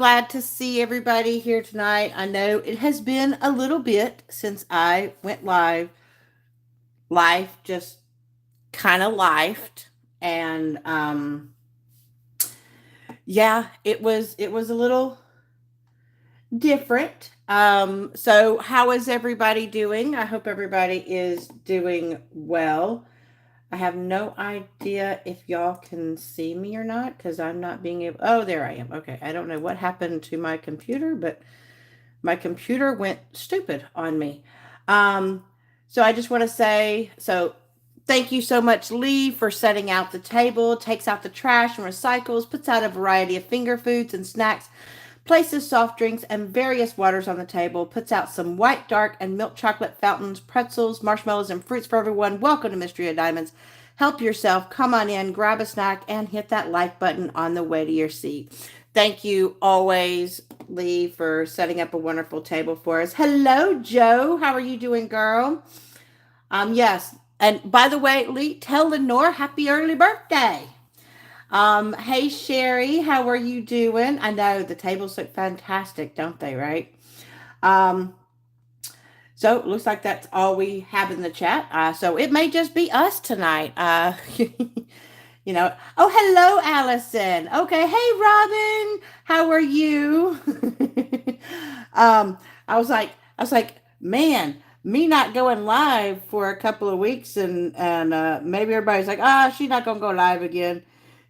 Glad to see everybody here tonight. I know it has been a little bit since I went live. Life just kind of lifed, and yeah, it was a little different. So how is everybody doing? I hope everybody is doing well. I have no idea if y'all can see me or not because I'm not being able. Oh, there I am. Okay, I don't know what happened to my computer, but my computer went stupid on me. Um, so I just want to say thank you so much, Lee, for setting out the table, takes out the trash and recycles, puts out a variety of finger foods and snacks, places soft drinks and various waters on the table, puts out some white, dark, and milk chocolate fountains, pretzels, marshmallows, and fruits for everyone. Welcome to Mystria Diamonds. Help yourself. Come on in, grab a snack, and hit that like button on the way to your seat. Thank you always, Lee, for setting up a wonderful table for us. Hello, Joe. How are you doing, girl? Yes. And by the way, Lee, tell Lenore happy early birthday. Hey Sherry, how are you doing? I know the tables look fantastic, don't they, right? Um, so it looks like that's all we have in the chat. So it may just be us tonight. Oh, hello, Allison. Okay, hey, Robin, how are you? um, I was like, man, me not going live for a couple of weeks, and maybe everybody's like, she's not gonna go live again,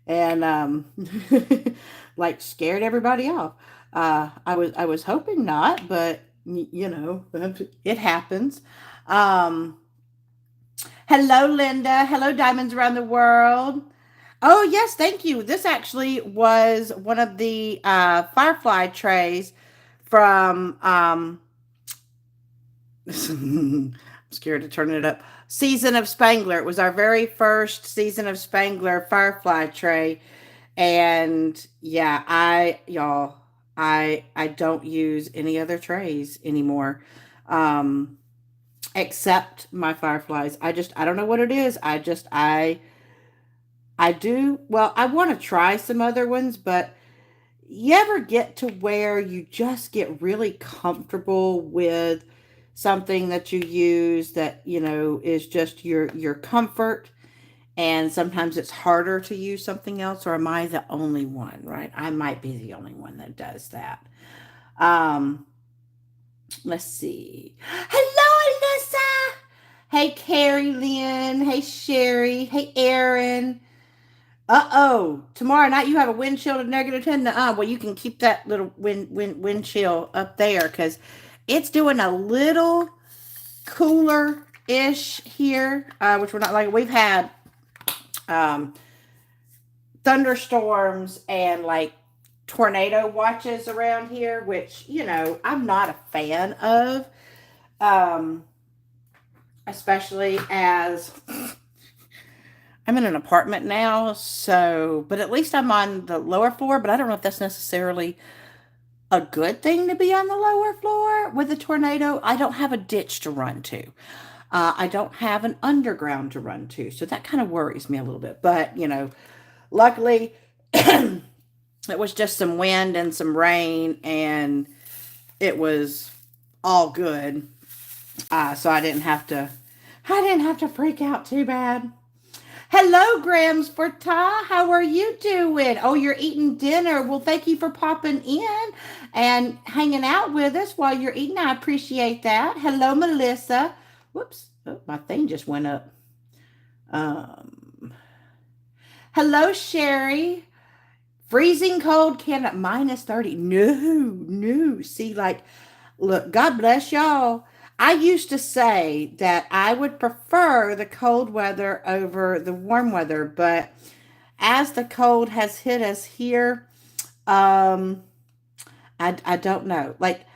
and like scared everybody off. I was hoping not, but it happens. Um, Hello, Linda. Hello, Diamonds Around the World. Oh, yes, thank you. This actually was one of the Firefly trays from, I'm scared to turn it up, Season of Spangler. It was our very first Season of Spangler Firefly tray. And yeah, I don't use any other trays anymore. Um, except my fireflies. I don't know what it is. I do, well, I want to try some other ones, but you ever get to where you just get really comfortable with something that you use that, is just your comfort, and sometimes it's harder to use something else, or am I the only one, right? I might be the only one that does that. Um, let's see. Hello, Alyssa. Hey, Carrie Lynn. Hey, Sherry. Hey, Aaron. Uh-oh. Tomorrow night you have a wind chill of -10. Well, you can keep that little wind chill up there because it's doing a little cooler ish here, which we're not like. We've had um, thunderstorms and like tornado watches around here, which, I'm not a fan of. Um, Especially as I'm in an apartment now, so, but at least I'm on the lower floor, but I don't know if that's necessarily a good thing to be on the lower floor with a tornado. I don't have a ditch to run to. I don't have an underground to run to, so that kind of worries me a little bit. But, luckily, it was just some wind and some rain, and it was all good. So I didn't have to freak out too bad. Hello, Grams for Ta. How are you doing? Oh, you're eating dinner. Well, thank you for popping in and hanging out with us while you're eating. I appreciate that. Hello, Melissa. Whoops. Oh, my thing just went up. Um, Hello, Sherry. Freezing cold can at -30. No, no. See, like, look, God bless y'all. I used to say that I would prefer the cold weather over the warm weather, but as the cold has hit us here, um, I don't know. Like,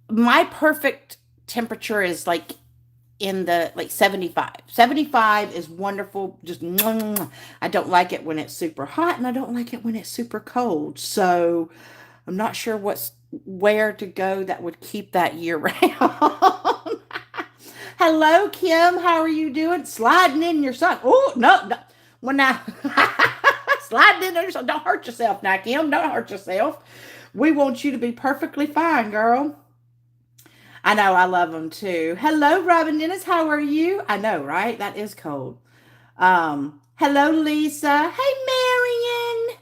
my perfect temperature is like in the like 75. 75 is wonderful. Just I don't like it when it's super hot, and I don't like it when it's super cold. So I'm not sure where to go that would keep that year round. Hello, Kim. How are you doing? Sliding in your sock. Oh, no, no. Well, now, sliding in your sock. Don't hurt yourself now, Kim. Don't hurt yourself. We want you to be perfectly fine, girl. I know, I love them too. Hello, Robin Dennis. How are you? I know, right? That is cold. Hello, Lisa. Hey, Marion.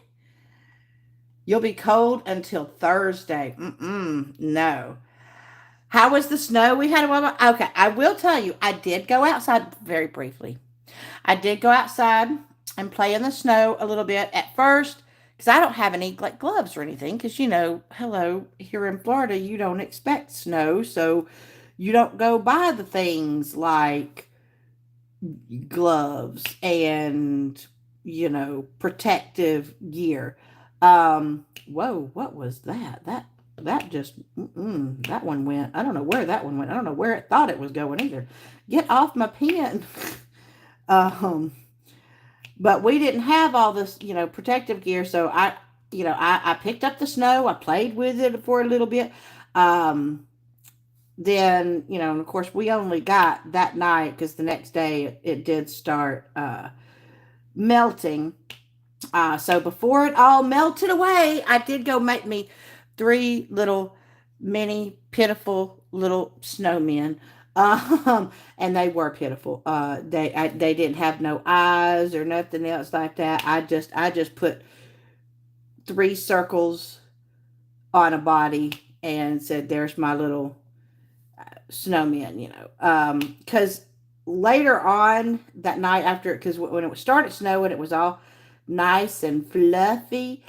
You'll be cold until Thursday. No. How was the snow we had a while ago? Okay, I will tell you, I did go outside very briefly. I did go outside and play in the snow a little bit at first because I don't have any like gloves or anything. Because hello, here in Florida, you don't expect snow, so you don't go buy the things like gloves and protective gear. Whoa, what was that? That just that one went. I don't know where that one went. I don't know where it thought it was going either. Get off my pen. um, but we didn't have all this, protective gear. So I picked up the snow. I played with it for a little bit. Then, and of course, we only got that night because the next day it did start melting. So before it all melted away, I did go make me three little mini pitiful little snowmen. And they were pitiful. They didn't have no eyes or nothing else like that. I just put three circles on a body and said, "There's my little snowmen." Because later on that night after, because when it started snowing, it was all nice and fluffy,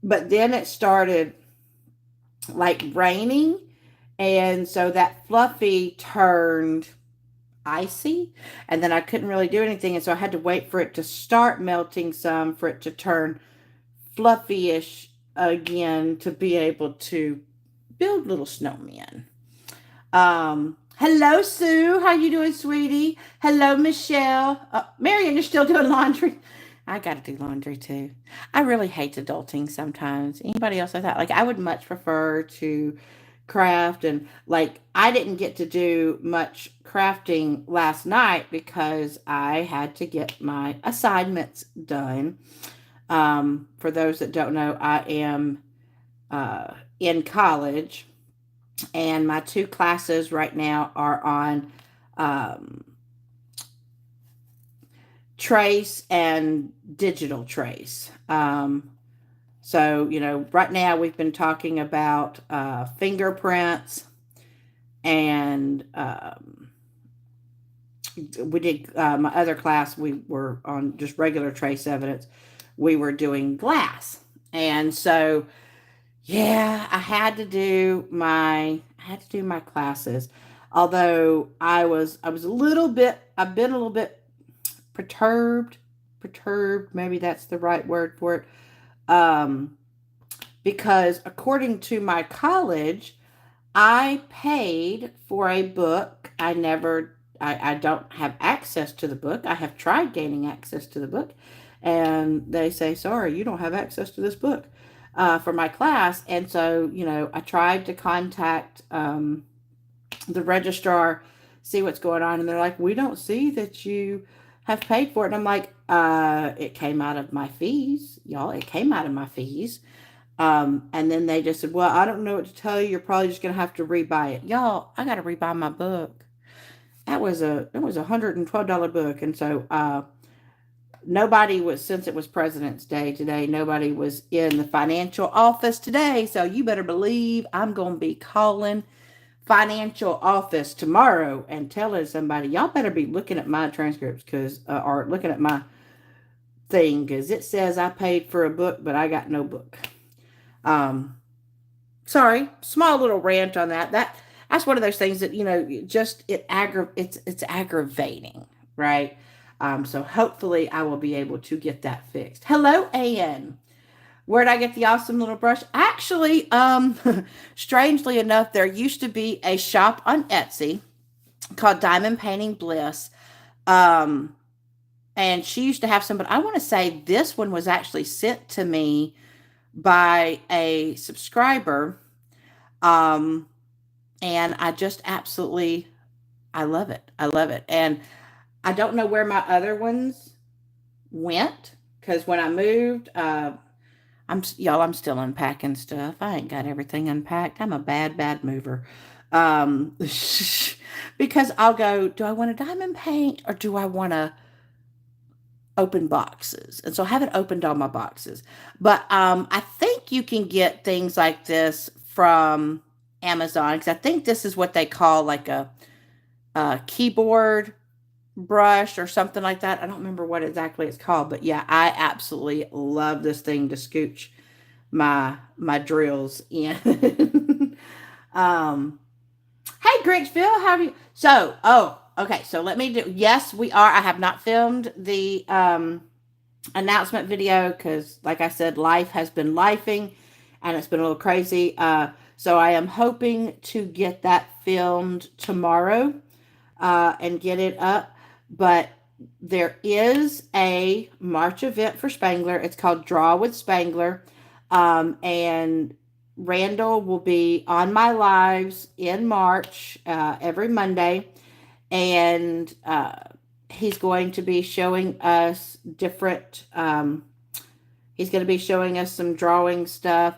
but then it started like raining, and so that fluffy turned icy, and then I couldn't really do anything, and so I had to wait for it to start melting some for it to turn fluffy-ish again to be able to build little snowmen. Hello, Sue. How you doing, sweetie? Hello, Michelle. Marion, you're still doing laundry. I got to do laundry too. I really hate adulting sometimes. Anybody else like that? Like, I would much prefer to craft, and like I didn't get to do much crafting last night because I had to get my assignments done. For those that don't know, I am in college, and my two classes right now are on um, trace and digital trace. So, right now we've been talking about fingerprints, and we did my other class, we were on just regular trace evidence. We were doing glass. And so, yeah, I had to do my classes. Although I was a little bit, I've been a little bit perturbed, maybe that's the right word for it. Um, because according to my college, I paid for a book. I don't have access to the book. I have tried gaining access to the book, and they say, sorry, you don't have access to this book for my class. And so, I tried to contact the registrar, see what's going on, and they're like, we don't see that you have paid for it. And I'm like, it came out of my fees, y'all. It came out of my fees. And then they just said, well, I don't know what to tell you. You're probably just going to have to rebuy it. Y'all, I got to rebuy my book. That was a $112 book. And so, nobody was, since it was President's Day today, nobody was in the financial office today. So you better believe I'm going to be calling financial office tomorrow and telling somebody, y'all better be looking at my transcripts or looking at my thing, because it says I paid for a book, but I got no book. Sorry, small little rant on that. That's one of those things that just it's aggravating, right? So hopefully I will be able to get that fixed. Hello, Ann. Where'd I get the awesome little brush? Actually, strangely enough, there used to be a shop on Etsy called Diamond Painting Bliss. Um, and she used to have some, but I want to say this one was actually sent to me by a subscriber. Um, and I just absolutely, I love it. I love it. And I don't know where my other ones went, because when I moved, Y'all, I'm still unpacking stuff. I ain't got everything unpacked. I'm a bad mover. Because I'll go, do I want a diamond paint or do I want to open boxes? And so I haven't opened all my boxes. But I think you can get things like this from Amazon because I think this is what they call like a keyboard brush or something like that. I don't remember what exactly it's called, but yeah, I absolutely love this thing to scooch my drills in. um, hey, Grinchville, how are you? So, okay. So let me do. Yes, we are. I have not filmed the announcement video because, like I said, life has been lifing, and it's been a little crazy. So I am hoping to get that filmed tomorrow and get it up. But there is a March event for Spangler. It's called Draw with Spangler. And Randall will be on my lives in March every Monday. And he's going to be showing us different, he's going to be showing us some drawing stuff.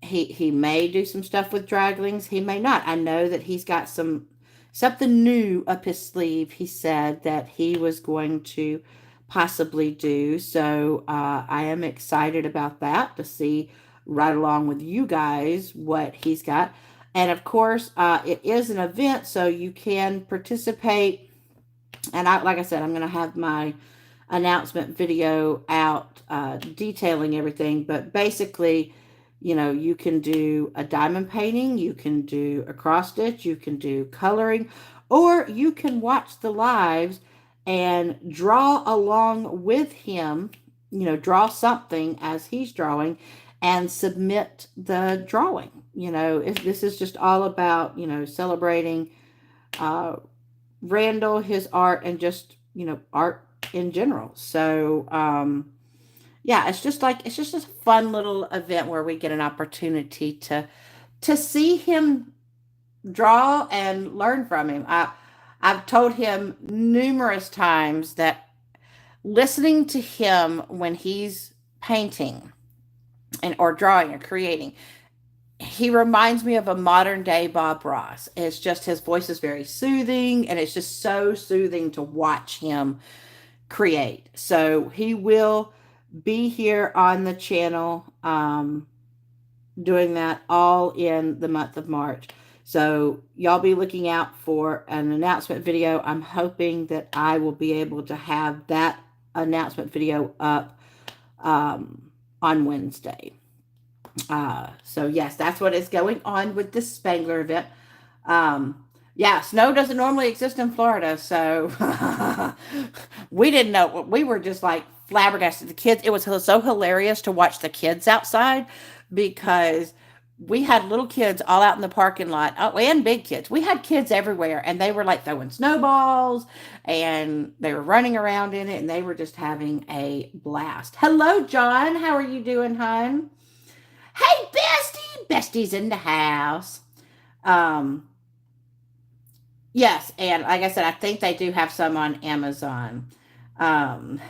He may do some stuff with draglings. He may not. I know that he's got something new up his sleeve. He said that he was going to possibly do. So I am excited about that to see right along with you guys what he's got. And of course, it is an event, so you can participate. And like I said, I'm going to have my announcement video out detailing everything. But basically, you can do a diamond painting, you can do a cross stitch, you can do coloring, or you can watch the lives and draw along with him, draw something as he's drawing and submit the drawing. This is just all about, celebrating Randall, his art, and just, art in general. So, yeah, it's just a fun little event where we get an opportunity to see him draw and learn from him. I've told him numerous times that listening to him when he's painting and or drawing or creating, he reminds me of a modern day Bob Ross. It's just his voice is very soothing, and it's just so soothing to watch him create. So he will be here on the channel doing that all in the month of March. So y'all be looking out for an announcement video. I'm hoping that I will be able to have that announcement video up on Wednesday. So yes, that's what is going on with this Spangler event. Yeah, snow doesn't normally exist in Florida, so we didn't know. We were just like flabbergasted. The kids, it was so hilarious to watch the kids outside because we had little kids all out in the parking lot, and big kids. We had kids everywhere, and they were like throwing snowballs, and they were running around in it, and they were just having a blast. Hello, John. How are you doing, hon? Hey, bestie. Bestie's in the house. Yes, and like I said, I think they do have some on Amazon. Um,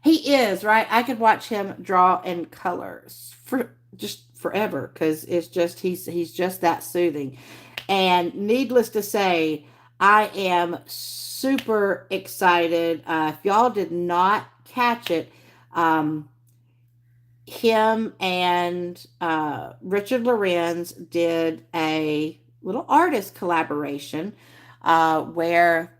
he is, right? I could watch him draw in colors for just forever because it's just he's just that soothing. And needless to say, I am super excited. If y'all did not catch it, him and Richard Lorenz did a little artist collaboration where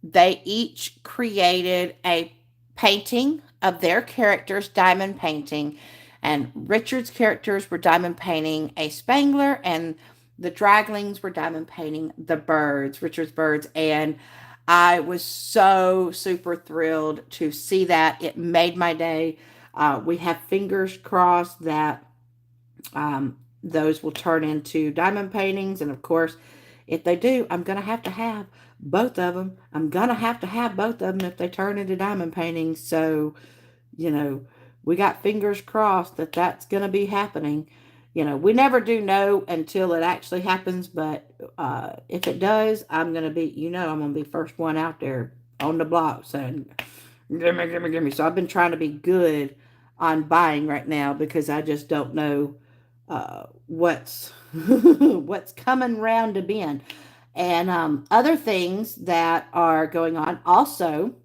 they each created a painting of their characters, diamond painting, and Richard's characters were diamond painting a Spangler, and the Draglings were diamond painting the birds, Richard's birds. And I was so super thrilled to see that. It made my day. We have fingers crossed that those will turn into diamond paintings. And of course, if they do, I'm going to have both of them. I'm going to have both of them if they turn into diamond paintings. So, we got fingers crossed that that's going to be happening. We never do know until it actually happens. But if it does, I'm going to be, I'm going to be first one out there on the block saying, give me. So I've been trying to be good on buying right now because I just don't know what's what's coming round the bend. And other things that are going on also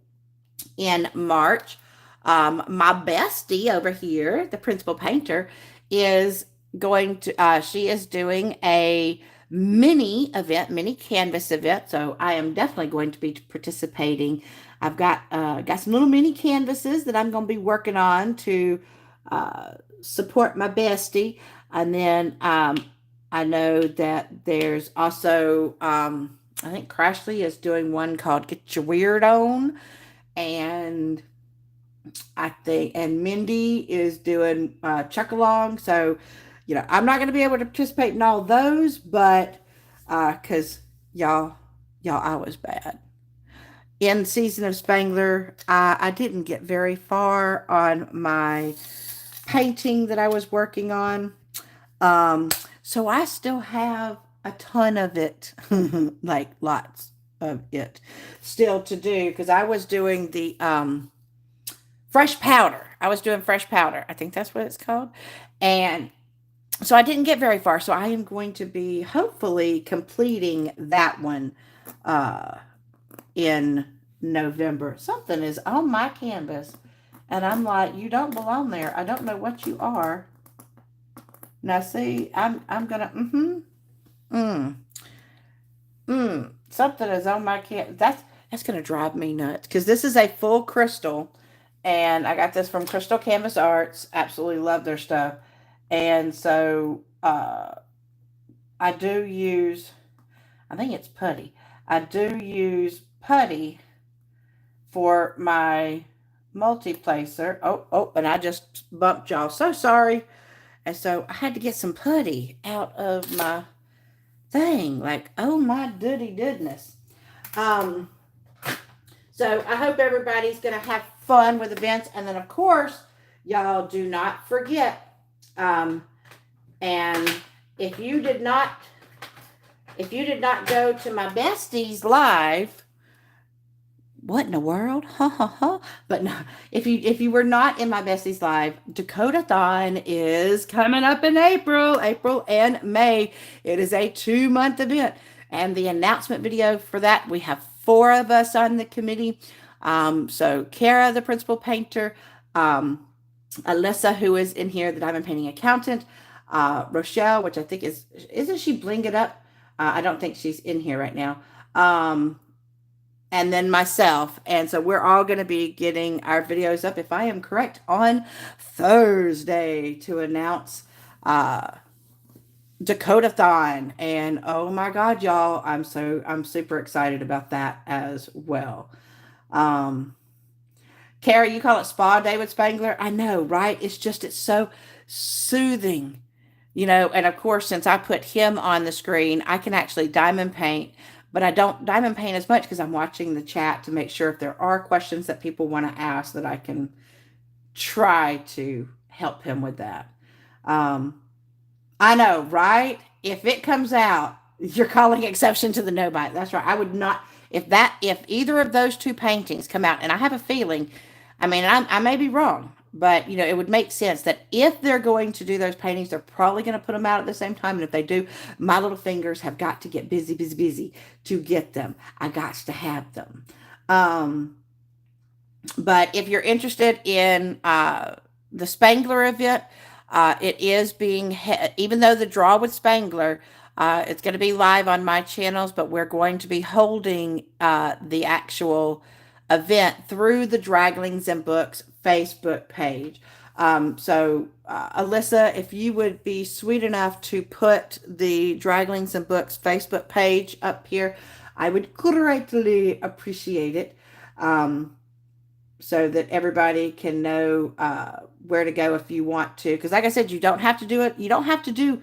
in March. My bestie over here, the principal painter, is she is doing a mini event, mini canvas event. So I am definitely going to be participating. I've got some little mini canvases that I'm going to be working on to support my bestie. And then I know that there's also, I think Crashly is doing one called Get Your Weird On, and I think, and Mindy is doing Chuck Along. So, I'm not going to be able to participate in all those, but because y'all, I was bad in Season of Spangler. I didn't get very far on my painting that I was working on. So I still have a ton of it, like lots of it still to do, because I was doing the fresh powder. I was doing fresh powder. I think that's what it's called. And so I didn't get very far. So I am going to be hopefully completing that one in November. Something is on my canvas. And I'm like, you don't belong there. I don't know what you are. Now see, I'm gonna something is on my canvas. That's gonna drive me nuts. Because this is a full crystal. And I got this from Crystal Canvas Arts. Absolutely love their stuff. And so I do use, I think it's putty. I do use putty for my multi-placer. And I just bumped y'all. So sorry. And so I had to get some putty out of my thing. Like, oh my goodness. So I hope everybody's going to have fun with events. And then, of course, y'all do not forget. And if you did not go to my bestie's live, what in the world? Ha ha ha. But no, if you were not in my bestie's live, Dakota-thon is coming up in April and May. It is a 2-month event. And the announcement video for that, we have 4 of us on the committee. So Kara, the principal painter, Alyssa, who is in here, the diamond painting accountant, Rochelle, which I think isn't she Bling It Up? I don't think she's in here right now. And then myself. And so we're all going to be getting our videos up, if I am correct, on Thursday to announce Dakota-thon. And oh my God, y'all, I'm super excited about that as well. Kara, you call it Spa Day with Spangler? I know, right? It's so soothing, and of course, since I put him on the screen, I can actually diamond paint, but I don't diamond paint as much because I'm watching the chat to make sure if there are questions that people want to ask that I can try to help him with that. I know, right? If it comes out, you're calling exception to the no bite. That's right. I would not, if either of those 2 paintings come out, and I have a feeling, I mean, I may be wrong, but it would make sense that if they're going to do those paintings, they're probably going to put them out at the same time. And if they do, my little fingers have got to get busy to get them. I got to have them. But if you're interested in the Spangler event, it is being, even though the draw with Spangler, it's going to be live on my channels, but we're going to be holding the actual event through the Draglings and Books Facebook page. So Alyssa, if you would be sweet enough to put the Draglings and Books Facebook page up here, I would greatly appreciate it. So that everybody can know where to go if you want to. Because like I said, you don't have to do it. You don't have to do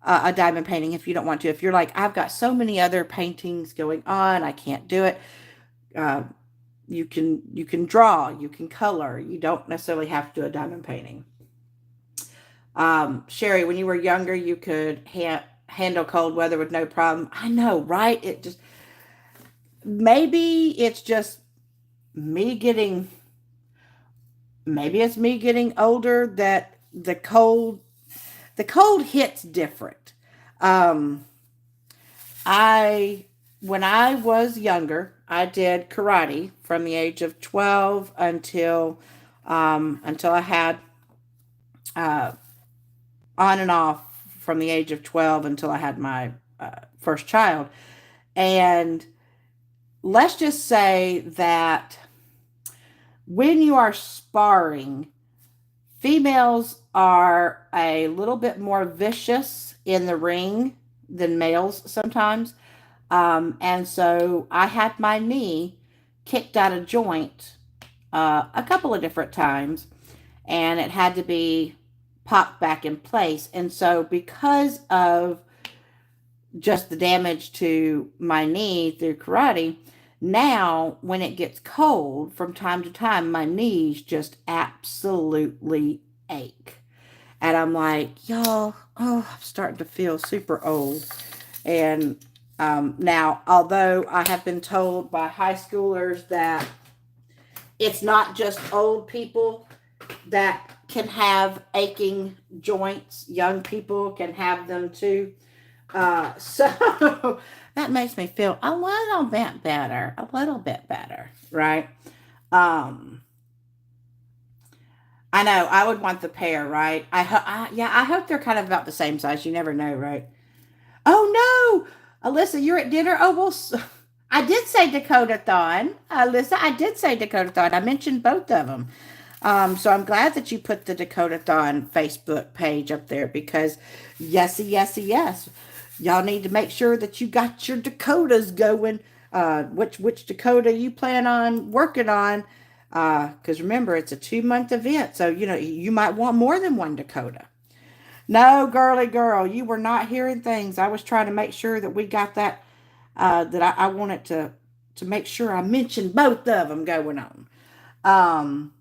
a diamond painting if you don't want to. If you're like, I've got so many other paintings going on, I can't do it. You can draw, you can color. You don't necessarily have to do a diamond painting. Sherry, when you were younger, you could handle cold weather with no problem. I know, right? Maybe it's just me getting maybe it's me getting older that the cold hits different. Um, I when I was younger, I did karate from the age of 12 until I had uh, on and off from the age of 12 until I had my first child. And let's just say that when you are sparring, females are a little bit more vicious in the ring than males sometimes. And so I had my knee kicked out of joint a couple of different times, and it had to be popped back in place. And so, because of just the damage to my knee through karate, now when it gets cold from time to time, my knees just absolutely ache. And I'm like, y'all, oh, I'm starting to feel super old. And now, although I have been told by high schoolers that it's not just old people that can have aching joints, young people can have them too. So that makes me feel a little bit better, right? Um, I know I would want the pair, right? Yeah, I hope they're kind of about the same size. You never know, right? Oh no, Alyssa, you're at dinner. Oh well, I did say Dakota Thon, Alyssa. I did say Dakota Thon. I mentioned both of them. So I'm glad that you put the Dakota Thon Facebook page up there because, yes, y'all need to make sure that you got your Dakotas going. Which Dakota you plan on working on? Because remember, it's a 2-month event, so you might want more than one Dakota. No, girly girl, you were not hearing things. I was trying to make sure that we got that. That I wanted to make sure I mentioned both of them going on. Um,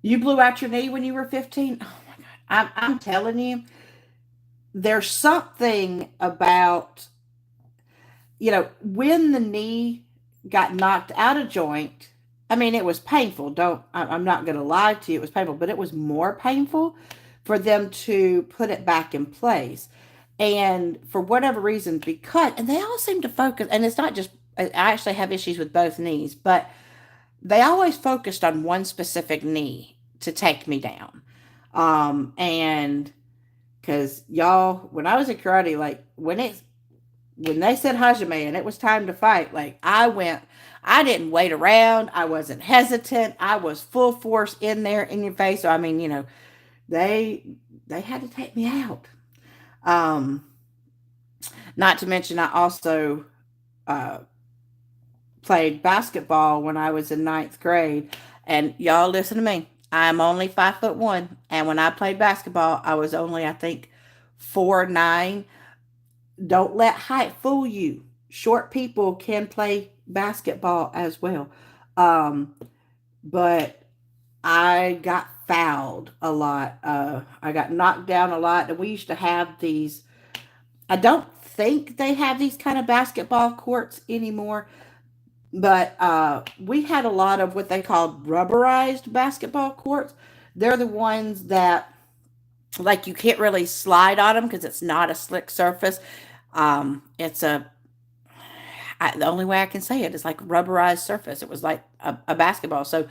you blew out your knee when you were 15. Oh my God, I'm telling you, there's something about when the knee got knocked out of joint. I mean, it was painful. I'm not going to lie to you. It was painful, but it was more painful for them to put it back in place. And for whatever reason, and they all seem to focus, and it's not just, I actually have issues with both knees, but they always focused on one specific knee to take me down. And because y'all, when I was in karate, like when they said Hajime and it was time to fight, like I didn't wait around. I wasn't hesitant. I was full force in there in your face. So I mean, they they had to take me out. Um, Not to mention, I also uh, played basketball when I was in ninth grade. And y'all listen to me. I'm only 5'1", and when I played basketball, I was only, I think, 4'9". Don't let height fool you. Short people can play basketball as well. Um, but I got fouled a lot. I got knocked down a lot, and we used to have these. I don't think they have these kind of basketball courts anymore, but we had a lot of what they called rubberized basketball courts. They're the ones that, like, you can't really slide on them because it's not a slick surface. It's the only way I can say it is like rubberized surface. It was like a basketball. So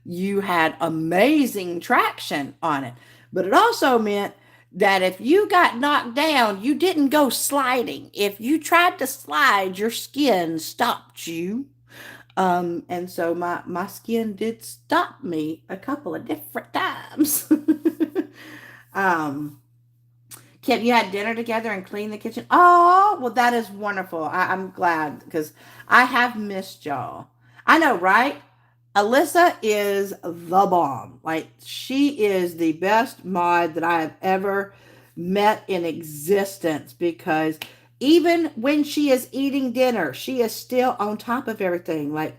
you had amazing traction on it. But it also meant that if you got knocked down, you didn't go sliding. If you tried to slide, your skin stopped you. And so my skin did stop me a couple of different times. um, Kim, you had dinner together and cleaned the kitchen. Oh, well, that is wonderful. I'm glad because I have missed y'all. I know, right? Alyssa is the bomb. Like, she is the best mod that I have ever met in existence because even when she is eating dinner, she is still on top of everything. Like,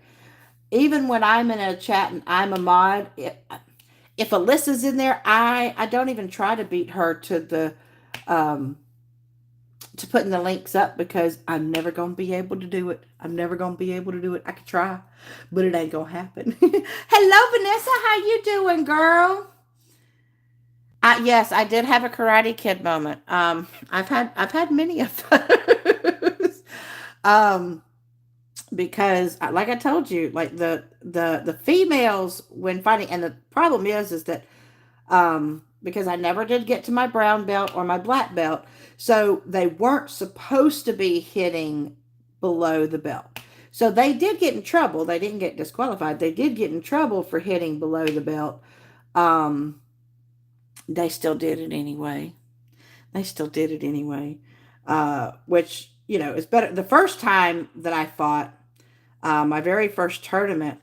even when I'm in a chat and I'm a mod, if Alyssa's in there, I don't even try to beat her um, to putting the links up because I'm never going to be able to do it. I'm never going to be able to do it. I could try, but it ain't going to happen. Hello, Vanessa. How you doing, girl? Yes, I did have a Karate Kid moment. I've had many of those. um, because like I told you, like the females when fighting, and the problem is that because I never did get to my brown belt or my black belt, so they weren't supposed to be hitting below the belt. So they did get in trouble. They didn't get disqualified. They did get in trouble for hitting below the belt. Um, they still did it anyway. They still did it anyway. Which, is better. The first time that I fought, my very first tournament,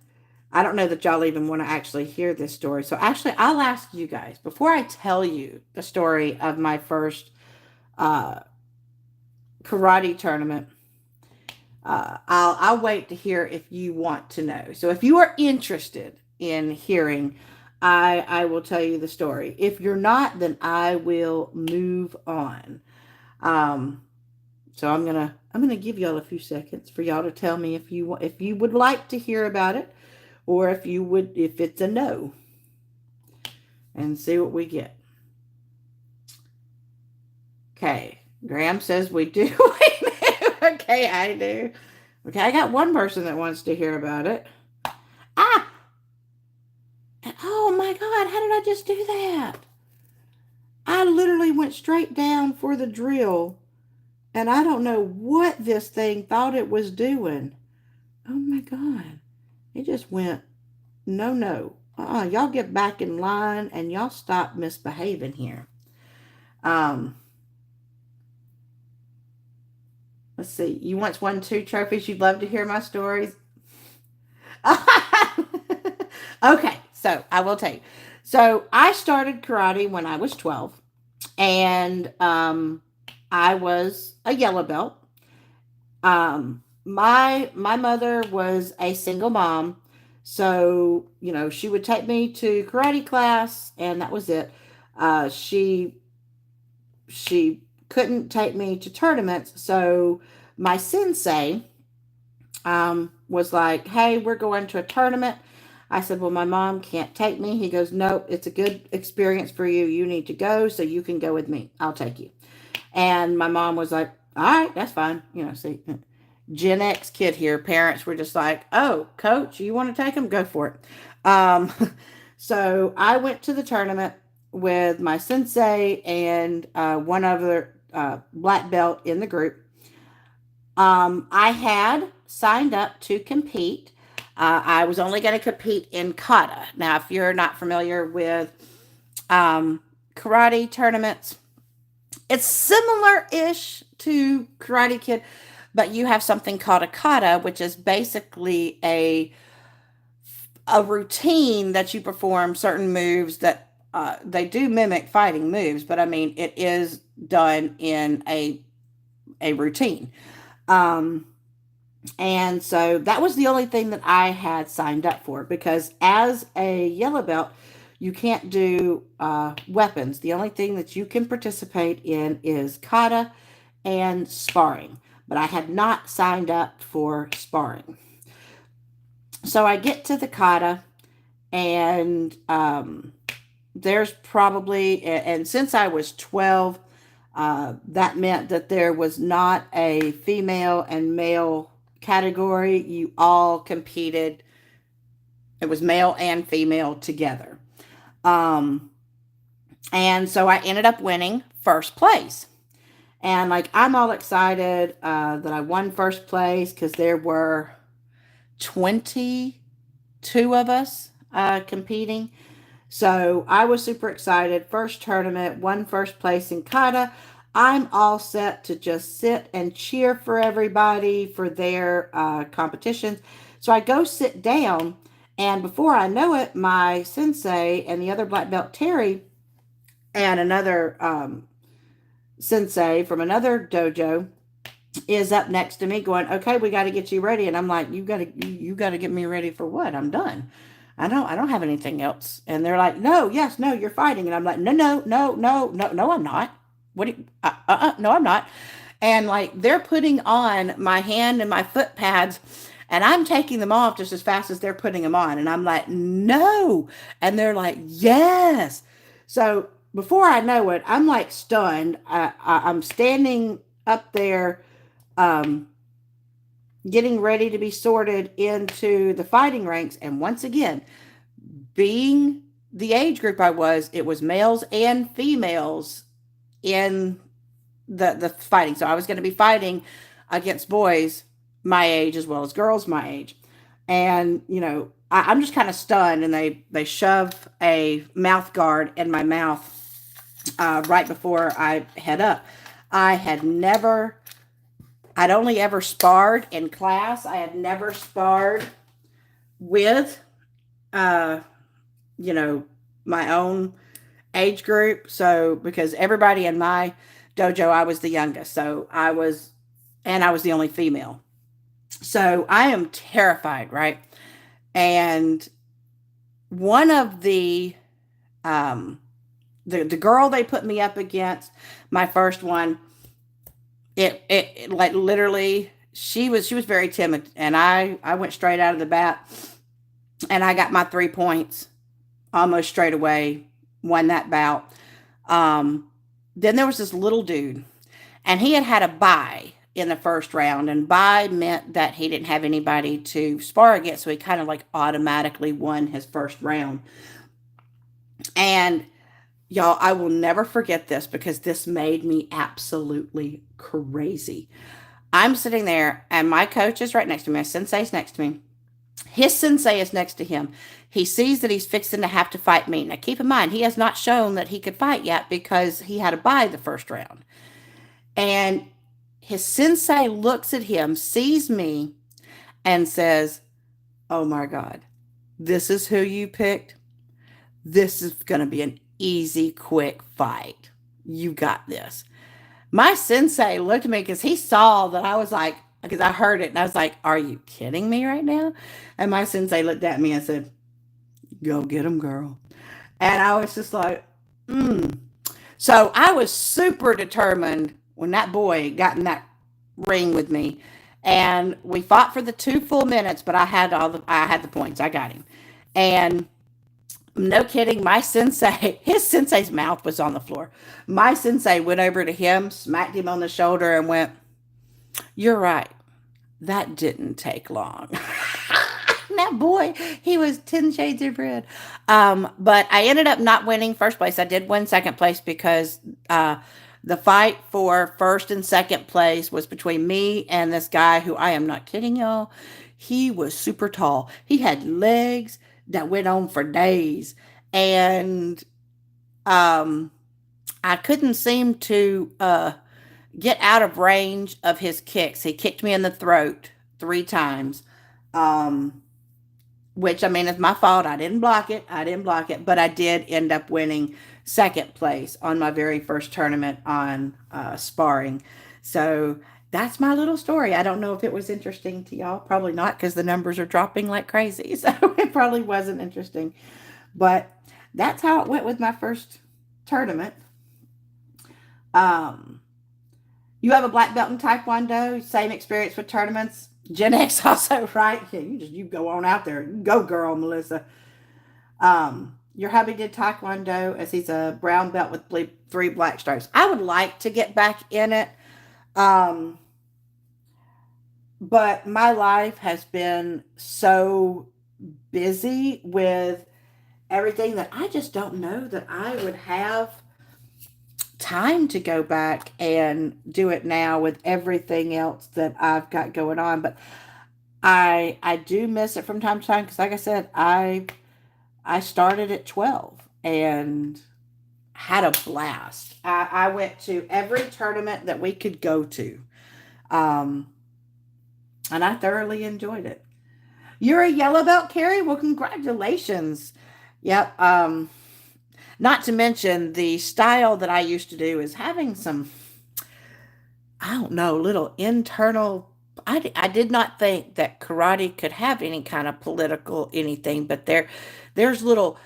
I don't know that y'all even want to actually hear this story. So actually, I'll ask you guys, before I tell you the story of my first uh, karate tournament, I'll wait to hear if you want to know. So if you are interested in hearing, I will tell you the story. If you're not, then I will move on. Um, so I'm gonna give y'all a few seconds for y'all to tell me if you would like to hear about it, or if it's a no, and see what we get. Okay, Graham says we do. Okay, I do. Okay, I got one person that wants to hear about it. Ah! Oh my God, how did I just do that? I literally went straight down for the drill, and I don't know what this thing thought it was doing. Oh my God. It just went, no, no. Y'all get back in line and y'all stop misbehaving here. Um, let's see. You once won 2 trophies. You'd love to hear my stories. Okay, so I will tell you. So I started karate when I was 12, and I was a yellow belt. My mother was a single mom, so she would take me to karate class, and that was it. She couldn't take me to tournaments, so my sensei was like, "Hey, we're going to a tournament." I said, "Well, my mom can't take me." He goes, "Nope, it's a good experience for you. You need to go, so you can go with me. I'll take you." And my mom was like, "All right, that's fine." See, Gen X kid here. Parents were just like, "Oh, coach, you want to take them? Go for it." Um, so I went to the tournament with my sensei and one other black belt in the group. I had signed up to compete. I was only going to compete in kata. Now, if you're not familiar with karate tournaments, it's similar-ish to Karate Kid, but you have something called a kata, which is basically a routine that you perform certain moves that they do mimic fighting moves, but I mean it is done in a routine. Um, and so that was the only thing that I had signed up for, because as a yellow belt, you can't do weapons. The only thing that you can participate in is kata and sparring. But I had not signed up for sparring. So I get to the kata, and there's probably, and since I was 12, that meant that there was not a female and male category. You all competed. It was male and female together. Um, and so I ended up winning first place. And like, I'm all excited that I won first place because there were 22 of us competing. So I was super excited. First tournament, won first place in kata. I'm all set to just sit and cheer for everybody for their competitions. So I go sit down, and before I know it, my sensei and the other black belt, Terry, and another sensei from another dojo is up next to me going, "Okay, we got to get you ready." And I'm like, you got to get me ready for what? I'm done. I don't have anything else. And they're like, "No, yes, no, you're fighting." And I'm like, "No, no, no, no, no, no, I'm not. What do you, no, I'm not." And like they're putting on my hand and my foot pads, and I'm taking them off just as fast as they're putting them on. And I'm like, no. And they're like, yes. So before I know it, I'm like stunned. I'm standing up there, um, getting ready to be sorted into the fighting ranks. And once again, being the age group I was, it was males and females in the fighting. So I was going to be fighting against boys my age as well as girls my age. And, I'm just kind of stunned. And they shove a mouth guard in my mouth right before I head up. I had never, I'd only ever sparred in class. I had never sparred with, uh, you know, my own age group. So, because everybody in my dojo, I was the youngest. And I was the only female. So I am terrified, right? And one of um, the girl they put me up against, my first one, it like literally, she was very timid, and I went straight out of the bat, and I got my 3 points almost straight away, won that bout. Um, then there was this little dude, and he had a bye in the first round, and bye meant that he didn't have anybody to spar against, so he kind of like automatically won his first round. And y'all, I will never forget this because this made me absolutely crazy. I'm sitting there, and my coach is right next to me. My sensei's next to me. His sensei is next to him. He sees that he's fixing to have to fight me. Now, keep in mind, he has not shown that he could fight yet because he had a bye the first round. And his sensei looks at him, sees me, and says, "Oh my God, this is who you picked? This is going to be an easy, quick fight. You got this." My sensei looked at me because he saw that I was like, because I heard it, and I was like, "Are you kidding me right now?" And my sensei looked at me and said, "Go get him, girl." And I was just like, mm. So I was super determined when that boy got in that ring with me. And we fought for the 2 full minutes, but I had the points. I got him. And no kidding, my sensei, his sensei's mouth was on the floor. My sensei went over to him, smacked him on the shoulder, and went, "You're right. That didn't take long." That boy, he was 10 shades of red. But I ended up not winning first place. I did win second place because the fight for first and second place was between me and this guy who, I am not kidding y'all, he was super tall. He had legs that went on for days. And um, I couldn't seem to get out of range of his kicks. He kicked me in the throat 3 times. Um, which, I mean, it's my fault. I didn't block it. I didn't block it, but I did end up winning second place on my very first tournament on sparring. So that's my little story. I don't know if it was interesting to y'all. Probably not, because the numbers are dropping like crazy. So it probably wasn't interesting. But that's how it went with my first tournament. Um, you have a black belt in Taekwondo, same experience with tournaments. Gen X also, right? Yeah, you go on out there. You go, girl, Melissa. Your hubby did Taekwondo, as he's a brown belt with 3 black stripes. I would like to get back in it. Um, but my life has been so busy with everything that I just don't know that I would have time to go back and do it now with everything else that I've got going on. But I do miss it from time to time because, like I said, I started at 12 and had a blast. I went to every tournament that we could go to, um, and I thoroughly enjoyed it. You're a yellow belt, Carrie? Well, congratulations. Yep. Not to mention the style that I used to do is having some, I don't know, little internal. I did not think that karate could have any kind of political anything, but there's little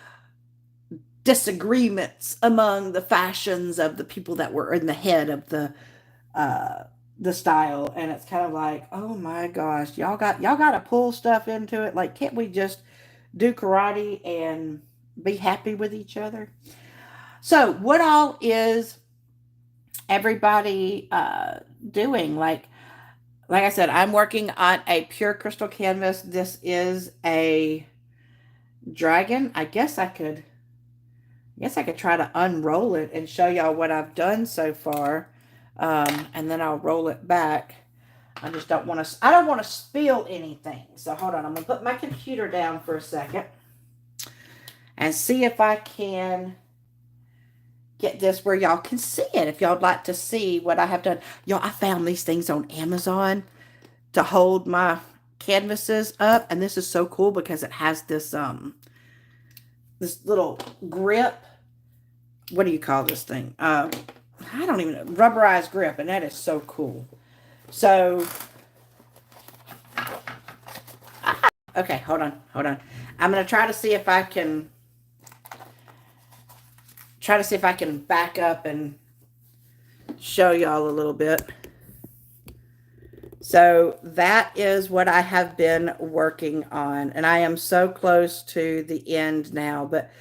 disagreements among the fashions of the people that were in the head of the the style, and it's kind of like, oh my gosh, y'all got to pull stuff into it. Like, can't we just do karate and be happy with each other? So, what all is everybody doing? Like I said, I'm working on a pure crystal canvas. This is a dragon. I guess I could try to unroll it and show y'all what I've done so far. And then I'll roll it back. I don't want to spill anything. So hold on. I'm going to put my computer down for a second and see if I can get this where y'all can see it. If y'all would like to see what I have done. Y'all, I found these things on Amazon to hold my canvases up. And this is so cool because it has this little grip. What do you call this thing? I don't even know. Rubberized grip. And that is so cool. So, okay, hold on. I'm going to try to see if I can back up and show y'all a little bit. So that is what I have been working on. And I am so close to the end now. But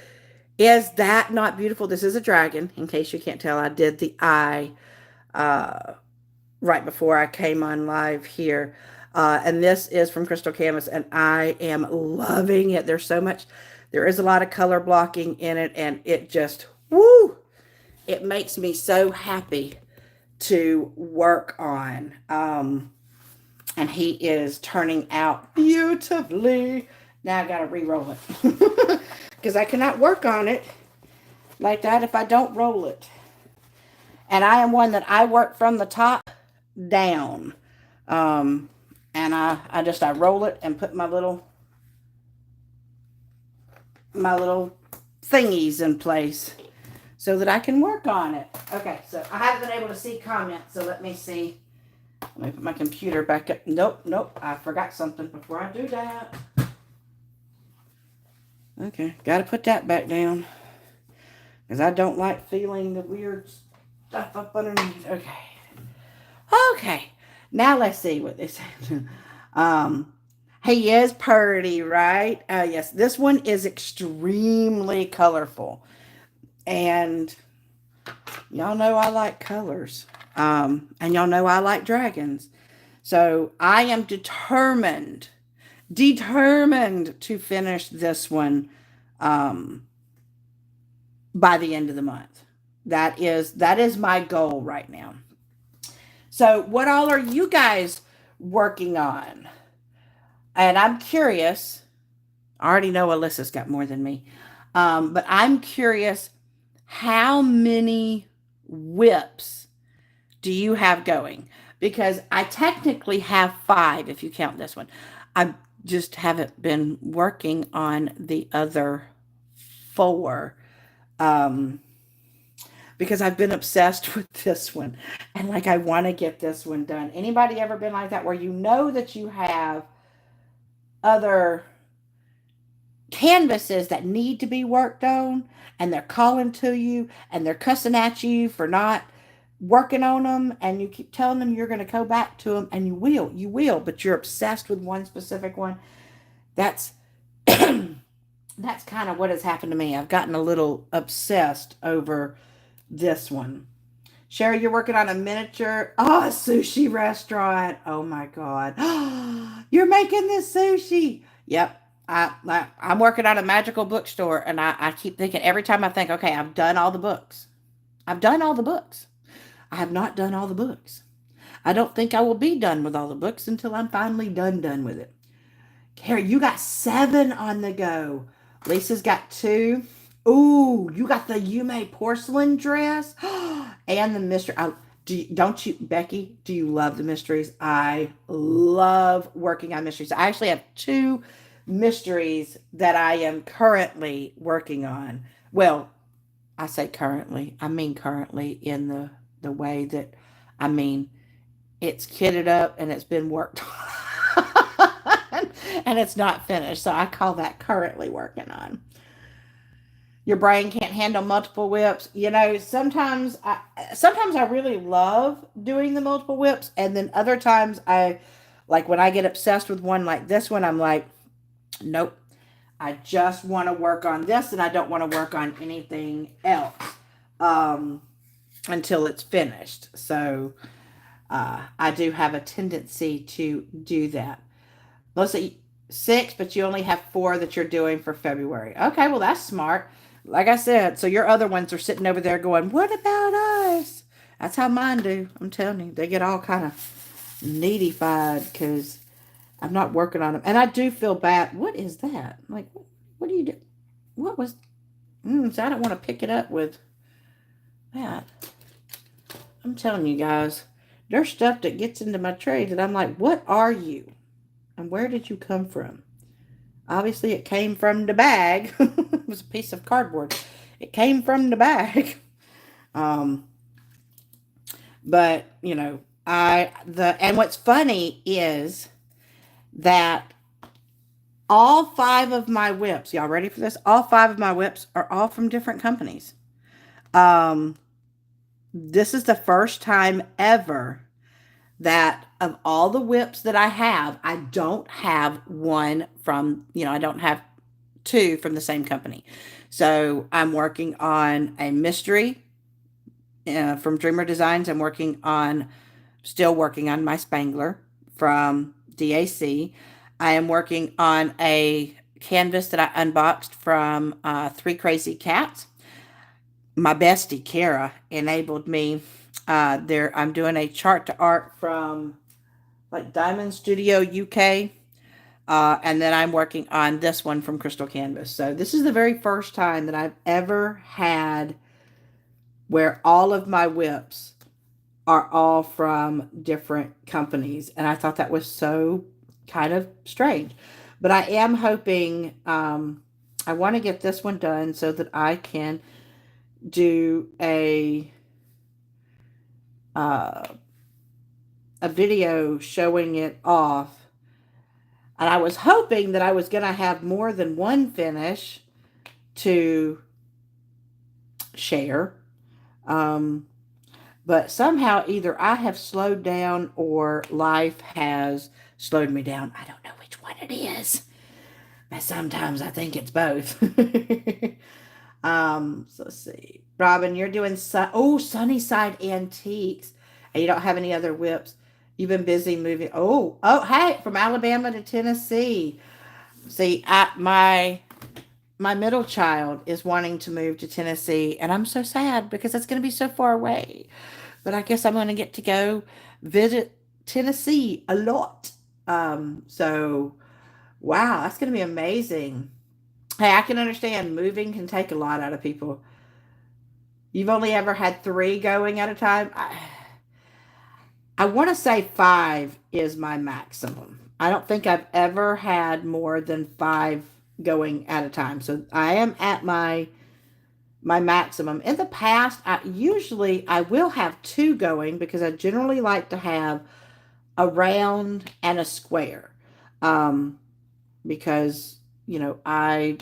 is that not beautiful? This is a dragon. In case you can't tell, I did the eye right before I came on live here. And this is from Crystal Canvas, and I am loving it. There is a lot of color blocking in it, and it just, woo, it makes me so happy to work on. And he is turning out beautifully. Now I got to re-roll it because I cannot work on it like that if I don't roll it. And I am one that I work from the top down. And I roll it and put my little thingies in place so that I can work on it. Okay, so I haven't been able to see comments, so let me see. Let me put my computer back up. Nope, I forgot something before I do that. Okay, got to put that back down because I don't like feeling the weird stuff up underneath. Okay. Now let's see what this is. He is pretty, right? Yes, this one is extremely colorful. And y'all know I like colors. And y'all know I like dragons. So I am determined to finish this one by the end of the month. That is my goal right now. So what all are you guys working on? And I'm curious. I already know Alyssa's got more than me. But I'm curious, how many whips do you have going? Because I technically have 5 if you count this one. I just haven't been working on the other 4. Because I've been obsessed with this one. And like, I want to get this one done. Anybody ever been like that where you know that you have other canvases that need to be worked on and they're calling to you and they're cussing at you for not working on them, and you keep telling them you're going to go back to them, and you will, but you're obsessed with one specific one? That's that's kind of what has happened to me. I've gotten a little obsessed over this one. Sherry, you're working on a miniature, a sushi restaurant. Oh my God. You're making this sushi. Yep. I'm working on a magical bookstore, and I keep thinking, every time I think, okay, I've done all the books. I've done all the books. I have not done all the books. I don't think I will be done with all the books until I'm finally done with it. Carrie, you got 7 on the go. Lisa's got 2. Ooh, you got the Yume porcelain dress and the mystery. Don't you, Becky, do you love the mysteries? I love working on mysteries. I actually have 2 mysteries that I am currently working on. Well, I say currently. I mean currently in the way that, I mean, it's kitted up and it's been worked on and it's not finished. So I call that currently working on. your brain can't handle multiple whips. You know, sometimes I really love doing the multiple whips, and then other times I like when I get obsessed with one like this one, I'm like, nope. I just want to work on this and I don't want to work on anything else um, until it's finished. So I do have a tendency to do that. Let's say 6, but you only have 4 that you're doing for February. Okay, well, that's smart. Like I said, so your other ones are sitting over there going, what about us? That's how mine do. I'm telling you, they get all kind of needy-fied because I'm not working on them. And I do feel bad. What is that? Like, what do you do? What was, so I don't want to pick it up with that. I'm telling you guys, there's stuff that gets into my tray that I'm like, what are you? And where did you come from? Obviously, it came from the bag. It was a piece of cardboard. It came from the bag. Um, but, you know, and what's funny is that all 5 of my whips, y'all ready for this? All 5 of my whips are all from different companies. This is the first time ever that of all the whips that I have, I don't have one from, I don't have 2 from the same company. So I'm working on a mystery from Dreamer Designs. Still working on my Spangler from DAC. I am working on a canvas that I unboxed from 3 Crazy Cats. My bestie, Kara, enabled me. I'm doing a chart to art from like Diamond Studio UK. And then I'm working on this one from Crystal Canvas. So this is the very first time that I've ever had where all of my whips are all from different companies. And I thought that was so kind of strange. But I am hoping, I want to get this one done so that I can do a video showing it off. And I was hoping that I was going to have more than one finish to share. But somehow either I have slowed down or life has slowed me down. I don't know which one it is. But sometimes I think it's both. So let's see. Robin, you're doing Sunnyside Antiques. And you don't have any other whips. You've been busy moving. Hey, from Alabama to Tennessee. See, my middle child is wanting to move to Tennessee, and I'm so sad because it's going to be so far away. But I guess I'm going to get to go visit Tennessee a lot. So, wow, that's going to be amazing. Hey, I can understand moving can take a lot out of people. You've only ever had 3 going at a time? I want to say 5 is my maximum. I don't think I've ever had more than 5 going at a time. So I am at my maximum. In the past, I will have 2 going because I generally like to have a round and a square. Because, I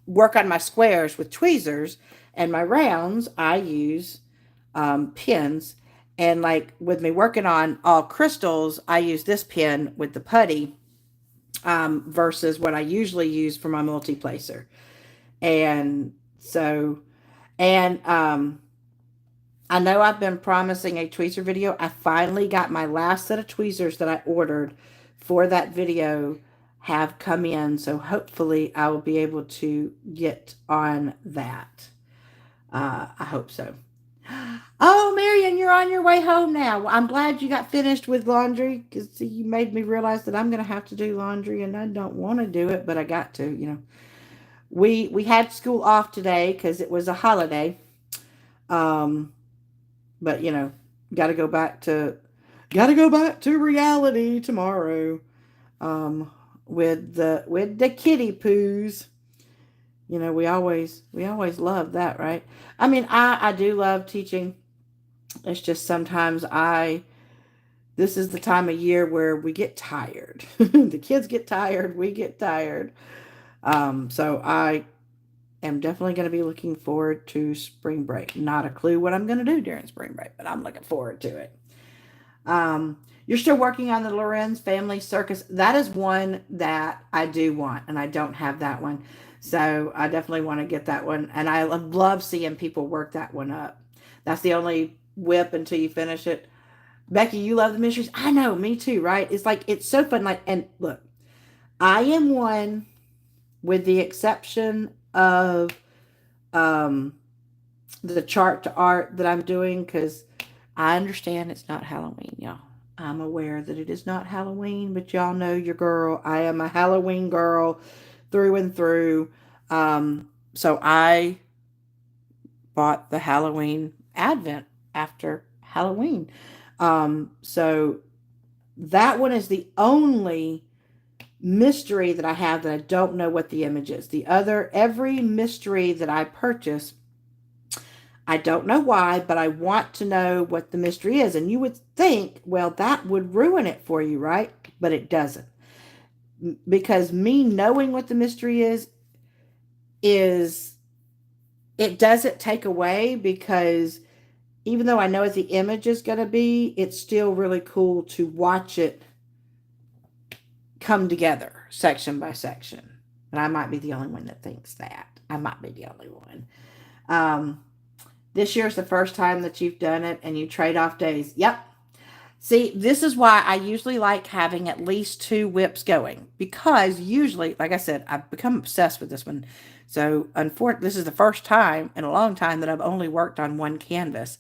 work on my squares with tweezers, and my rounds I use pins. And like with me working on all crystals, I use this pen with the putty versus what I usually use for my multi-placer. And so, and I know I've been promising a tweezer video. I finally got my last set of tweezers that I ordered for that video have come in. So hopefully I will be able to get on that. I hope so. Oh, Marion, you're on your way home now. Well, I'm glad you got finished with laundry because you made me realize that I'm going to have to do laundry and I don't want to do it, but I got to, We had school off today because it was a holiday. But, got to go back to reality tomorrow with the kitty poos. We always love that, right? I mean, I do love teaching. It's just sometimes this is the time of year where we get tired. The kids get tired. We get tired. So I am definitely going to be looking forward to spring break. Not a clue what I'm going to do during spring break, but I'm looking forward to it. You're still working on the Lorenz Family Circus. That is one that I do want, and I don't have that one. So I definitely want to get that one. And I love seeing people work that one up. That's the only whip until you finish it. Becky, you love the mysteries? I know, me too, right? It's like, it's so fun. Like, and look, I am one, with the exception of um, the chart to art that I'm doing, because I understand it's not Halloween, y'all. I'm aware that it is not Halloween, but y'all know your girl. I am a Halloween girl through and through. So I bought the Halloween Advent after Halloween. So that one is the only mystery that I have that I don't know what the image is. Every mystery that I purchase, I don't know why, but I want to know what the mystery is. And you would think, well, that would ruin it for you, right? But it doesn't. Because me knowing what the mystery is, it doesn't take away, because even though I know what the image is going to be, it's still really cool to watch it come together section by section. But I might be the only one that thinks that. I might be the only one. This year's the first time that you've done it, and you trade off days. Yep. See, this is why I usually like having at least 2 whips going, because usually, like I said, I've become obsessed with this one. So, unfortunately, this is the first time in a long time that I've only worked on one canvas.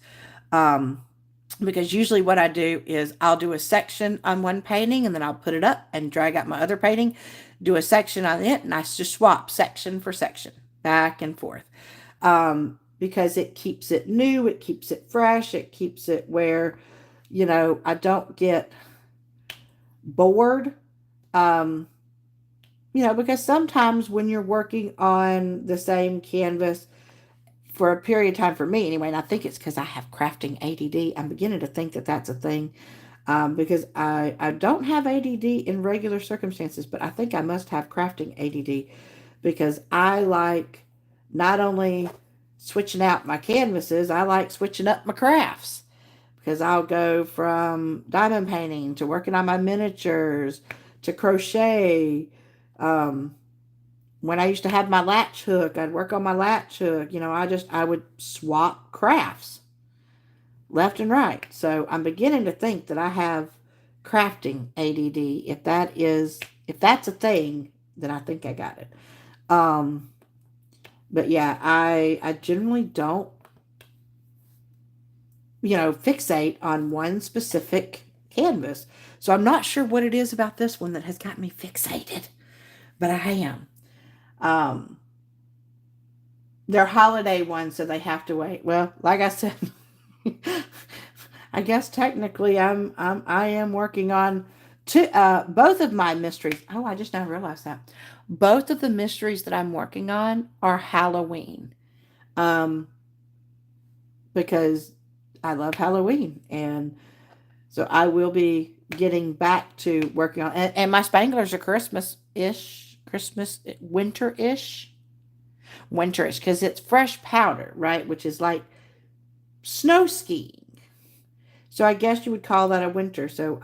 Because usually what I do is I'll do a section on one painting, and then I'll put it up and drag out my other painting, do a section on it, and I just swap section for section, back and forth. Because it keeps it new, it keeps it fresh, it keeps it where, I don't get bored. Because sometimes when you're working on the same canvas for a period of time, for me anyway, and I think it's because I have crafting ADD. I'm beginning to think that that's a thing, because I don't have ADD in regular circumstances, but I think I must have crafting ADD, because I like not only switching out my canvases, I like switching up my crafts, because I'll go from diamond painting to working on my miniatures to crochet. When I used to have my latch hook, I'd work on my latch hook. I would swap crafts left and right. So I'm beginning to think that I have crafting ADD. If that's a thing, then I think I got it. But yeah, I generally don't, fixate on one specific canvas. So I'm not sure what it is about this one that has got me fixated, but I am. They're holiday ones, so they have to wait. Well, like I said, I guess technically I am working on both of my mysteries. Oh, I just now realized that. Both of the mysteries that I'm working on are Halloween. Because I love Halloween, and so I will be getting back to working on, and my Spanglers are winterish, because it's fresh powder, right? Which is like snow skiing. So I guess you would call that a winter. So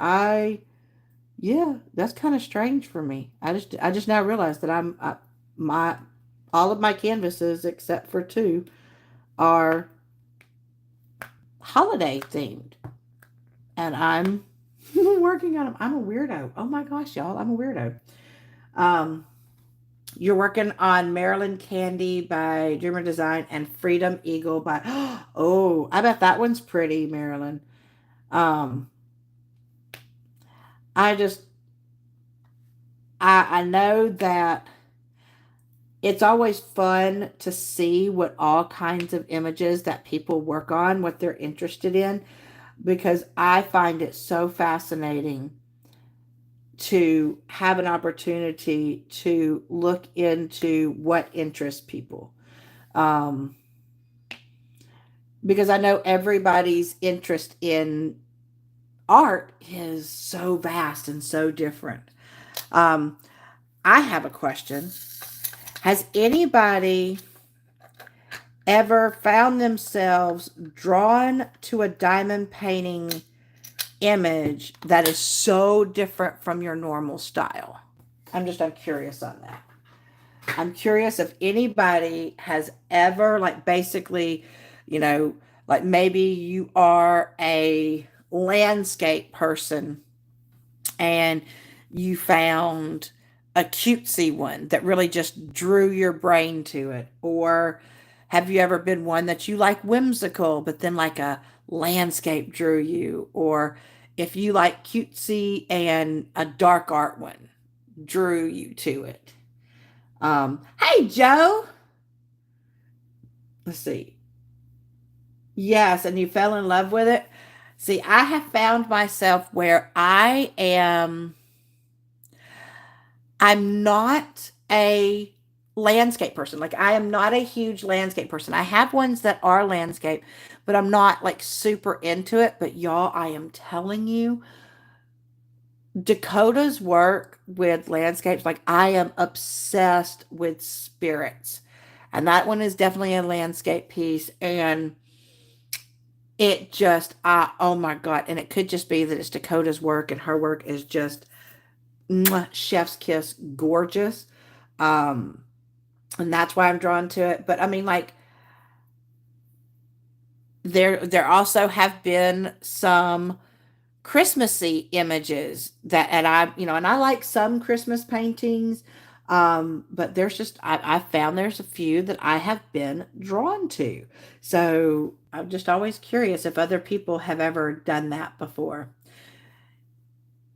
yeah, that's kind of strange for me. I just now realized that all of my canvases except for 2 are holiday themed, and I'm working on them. I'm a weirdo. Oh my gosh, y'all, I'm a weirdo. You're working on Maryland Candy by Dreamer Design and Freedom Eagle by, oh, I bet that one's pretty, Maryland. I just, I know that it's always fun to see what all kinds of images that people work on, what they're interested in, because I find it so fascinating to have an opportunity to look into what interests people. Because I know everybody's interest in art is so vast and so different. I have a question. Has anybody ever found themselves drawn to a diamond painting image that is so different from your normal style? I'm curious on that. I'm curious if anybody has ever, like, basically, you know, like maybe you are a landscape person and you found a cutesy one that really just drew your brain to it. Or have you ever been one that you like whimsical, but then like a landscape drew you? Or if you like cutesy and a dark art one drew you to it. Hey, Joe. Let's see. Yes, and you fell in love with it. See, I have found myself where I'm not a landscape person. Like, I am not a huge landscape person. I have ones that are landscape, but I'm not like super into it. But y'all, I am telling you, Dakota's work with landscapes, like, I am obsessed with spirits. And that one is definitely a landscape piece. And it just, oh my God. And it could just be that it's Dakota's work, and her work is just mwah, chef's kiss, gorgeous. Um, and that's why I'm drawn to it. But I mean, like, there also have been some Christmassy images that, and I like some Christmas paintings. But there's just, I found there's a few that I have been drawn to. So I'm just always curious if other people have ever done that before.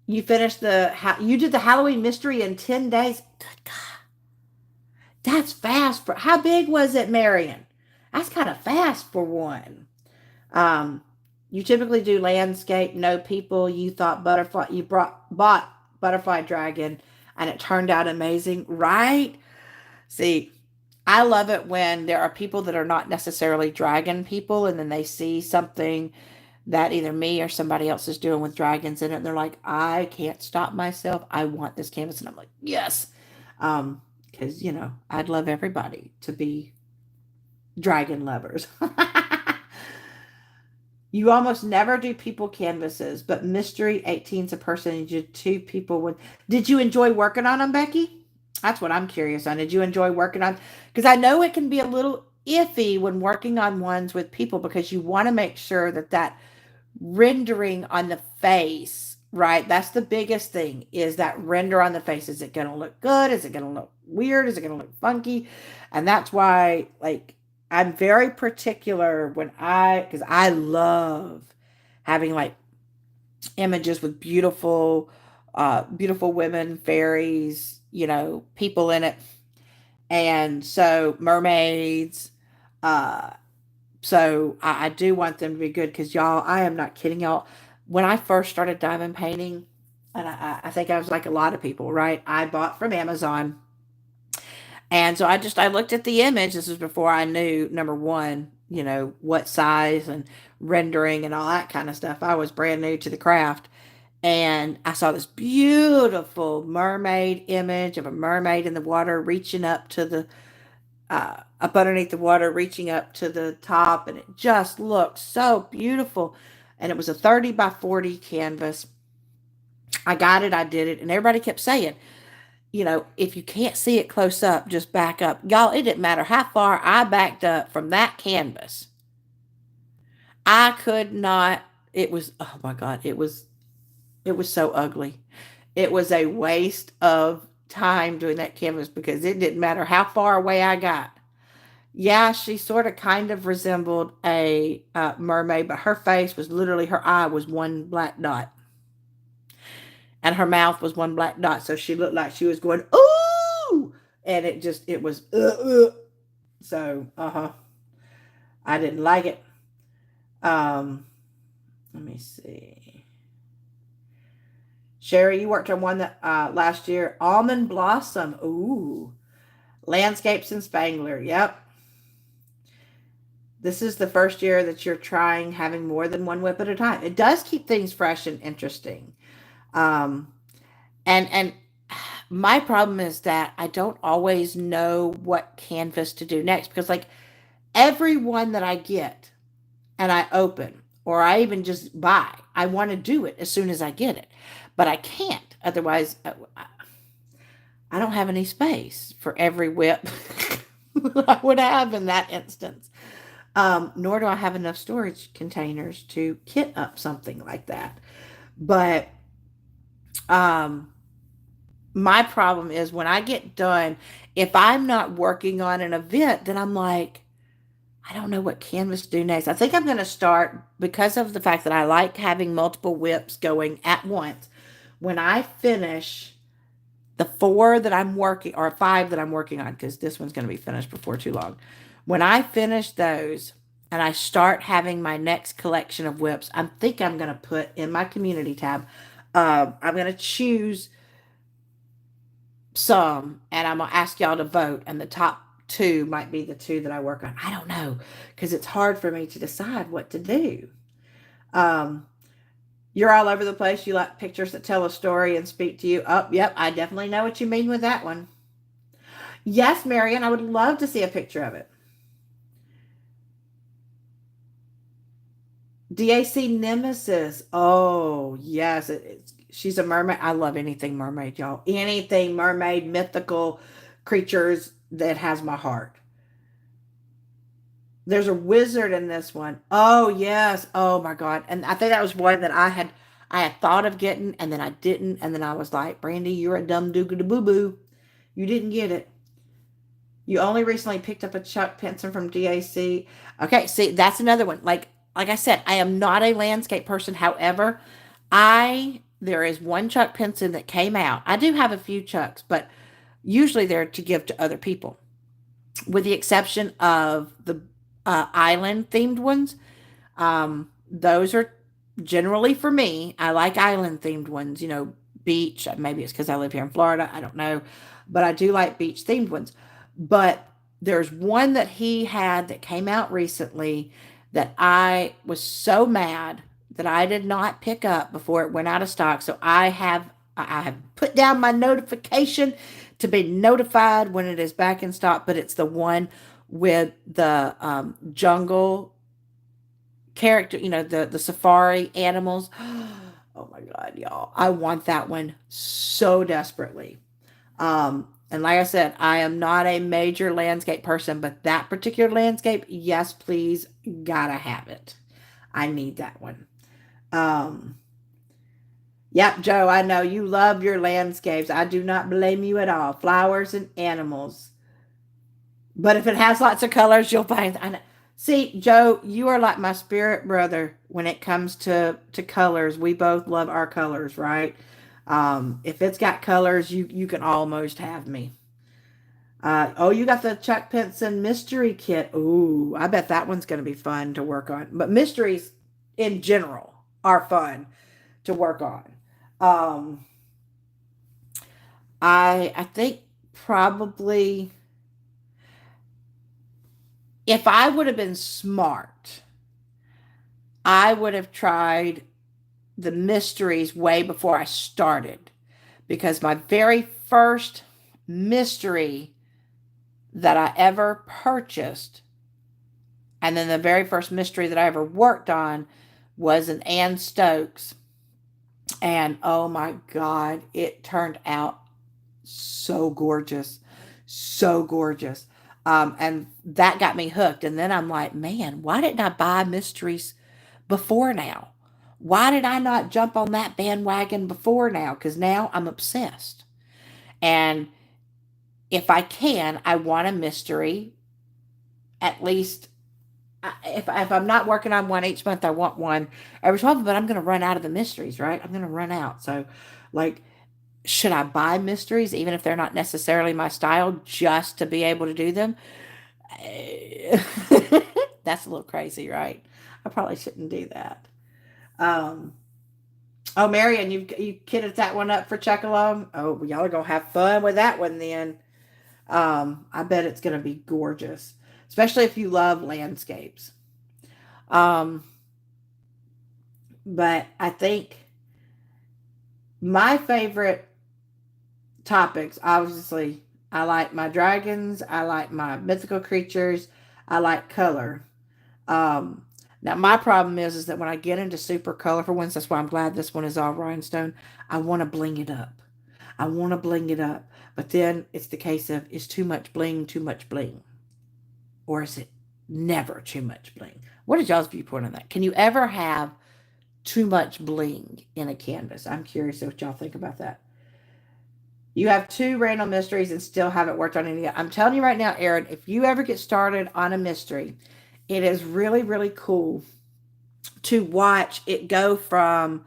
You finished you did the Halloween mystery in 10 days. Good God. That's fast for, how big was it, Marion? That's kind of fast for one. Um, you typically do landscape, no people. You thought butterfly, bought butterfly dragon, and it turned out amazing, right? See, I love it when there are people that are not necessarily dragon people, and then they see something that either me or somebody else is doing with dragons in it, and they're like, I can't stop myself. I want this canvas. And I'm like, yes. Because, I'd love everybody to be dragon lovers. You almost never do people canvases, but Mystery 18's a person you did two people with. Did you enjoy working on them, Becky? That's what I'm curious on. Did you enjoy working on? Because I know it can be a little iffy when working on ones with people, because you want to make sure that rendering on the face, right? That's the biggest thing, is that render on the face. Is it going to look good? Is it going to look weird? Is it going to look funky? And that's why, like, I'm very particular because I love having like images with beautiful women, fairies, people in it. And so mermaids, uh, so I do want them to be good, because y'all, I am not kidding y'all. When I first started diamond painting, and I think I was like a lot of people, right? I bought from Amazon. And so I looked at the image. This was before I knew, number one, what size and rendering and all that kind of stuff. I was brand new to the craft. And I saw this beautiful mermaid image of a mermaid in the water, reaching up underneath the water, reaching up to the top, and it just looked so beautiful. And it was a 30 by 40 canvas. I got it, I did it, and everybody kept saying, if you can't see it close up, just back up. Y'all, it didn't matter how far I backed up from that canvas. I could not, it was, oh my God, it was so ugly. It was a waste of time doing that canvas, because it didn't matter how far away I got. Yeah, she sort of kind of resembled a mermaid, but her face was literally, her eye was one black dot, and her mouth was one black dot. So she looked like she was going, ooh, and it was, so, I didn't like it. Um, Let me see. Sherry, you worked on one that last year, almond blossom. Ooh, landscapes and Spangler. Yep. This is the first year that you're trying having more than one whip at a time. It does keep things fresh and interesting. Um, and my problem is that I don't always know what canvas to do next, because, like, every one that I get and I open, or I even just buy, I want to do it as soon as I get it. But I can't. Otherwise, I don't have any space for every whip I would have in that instance. Nor do I have enough storage containers to kit up something like that. But um, my problem is when I get done, if I'm not working on an event, then I'm like, I don't know what canvas to do next. I think I'm going to start, because of the fact that I like having multiple whips going at once. When I finish the 4 that I'm working, or 5 that I'm working on, because this one's going to be finished before too long. When I finish those and I start having my next collection of whips, I think I'm going to put in my community tab, I'm going to choose some, and I'm going to ask y'all to vote, and the top 2 might be the 2 that I work on. I don't know, because it's hard for me to decide what to do. Um, you're all over the place. You like pictures that tell a story and speak to you. Oh, yep, I definitely know what you mean with that one. Yes, Marion, I would love to see a picture of it. DAC Nemesis. Oh, yes. She's a mermaid. I love anything mermaid, y'all. Anything mermaid, mythical creatures, that has my heart. There's a wizard in this one. Oh, yes. Oh my God. And I think that was one that I had thought of getting, and then I didn't, and then I was like, Brandy, you're a dumb doogada boo boo. You didn't get it. You only recently picked up a Chuck Pinson from DAC. Okay, see, that's another one. Like I said, I am not a landscape person. However, I there is one Chuck Pinson that came out. I do have a few Chucks, but usually they're to give to other people, with the exception of the island themed ones. Those are generally for me. I like island themed ones, beach. Maybe it's because I live here in Florida. I don't know. But I do like beach themed ones. But there's one that he had that came out recently that I was so mad that I did not pick up before it went out of stock. So I have put down my notification to be notified when it is back in stock, but it's the one with the jungle character, the safari animals. Oh my God, y'all. I want that one so desperately. And like I said, I am not a major landscape person, but that particular landscape, yes, please, gotta have it. I need that one. Um, yep, Joe, I know you love your landscapes. I do not blame you at all. Flowers and animals. But if it has lots of colors, you'll find. I know. See, Joe, you are like my spirit brother when it comes to colors. We both love our colors, right? If it's got colors, you can almost have me. Oh, you got the Chuck Pinson mystery kit. Ooh, I bet that one's going to be fun to work on. But mysteries in general are fun to work on. Um, I think probably, if I would have been smart, I would have tried the mysteries way before I started, because my very first mystery that I ever purchased, and then the very first mystery that I ever worked on, was an Ann Stokes. And oh my God, it turned out so gorgeous. So gorgeous. And that got me hooked. And then I'm like, man, why didn't I buy mysteries before now? Why did I not jump on that bandwagon before now? Because now I'm obsessed. And if I can, I want a mystery at least. If I'm not working on one each month, I want one every 12, but I'm going to run out of the mysteries, right? I'm going to run out. So, like, should I buy mysteries, even if they're not necessarily my style, just to be able to do them? That's a little crazy, right? I probably shouldn't do that. Um, oh, Marion, you kitted that one up for check along. Oh, well, y'all are gonna have fun with that one then. I bet it's gonna be gorgeous, especially if you love landscapes. Um, but I think my favorite topics, obviously, I like my dragons, I like my mythical creatures, I like color. Um, Now my problem is that when I get into super colorful ones, that's why I'm glad this one is all rhinestone. I want to bling it up. I want to bling it up. But then it's the case of, is too much bling too much bling? Or is it never too much bling? What is y'all's viewpoint on that? Can you ever have too much bling in a canvas? I'm curious what y'all think about that. You have two random mysteries and still haven't worked on any yet. I'm telling you right now, Erin, if you ever get started on a mystery, it is really, really cool to watch it go from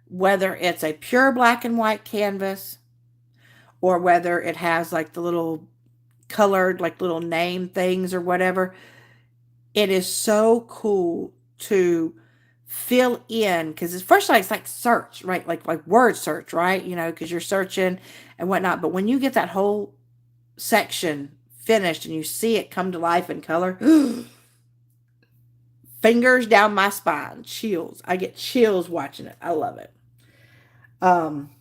whether it's a pure black and white canvas or whether it has like the little colored, like little name things or whatever. It is so cool to fill in because it's first like it's like search, right? Like word search, right? You know, because you're searching and whatnot. But when you get that whole section finished and you see it come to life in color, fingers down my spine, chills. I get chills watching it. I love it. Um,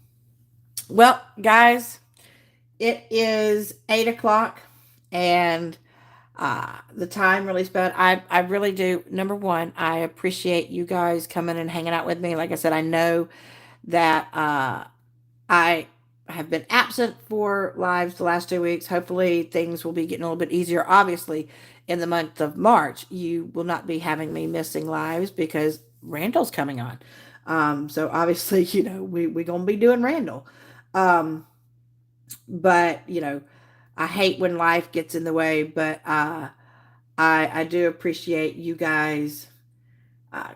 well, guys, it is 8 o'clock and the time really spent. I really do. Number one, I appreciate you guys coming and hanging out with me. Like I said, I know that I have been absent for lives the last 2 weeks. Hopefully, things will be getting a little bit easier. Obviously, in the month of March, you will not be having me missing lives because Randall's coming on. So obviously, we gonna be doing Randall. Um, but I hate when life gets in the way. But I do appreciate you guys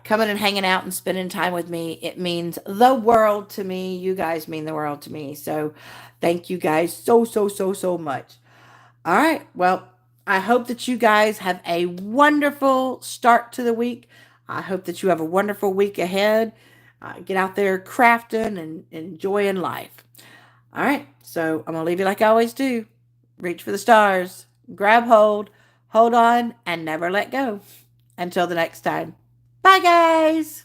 coming and hanging out and spending time with me. It means the world to me. You guys mean the world to me. So thank you guys so, so, so, so much. All right. Well, I hope that you guys have a wonderful start to the week. I hope that you have a wonderful week ahead. Get out there crafting and enjoying life. All right. So I'm going to leave you like I always do. Reach for the stars, grab hold on, and never let go. Until the next time. Bye, guys.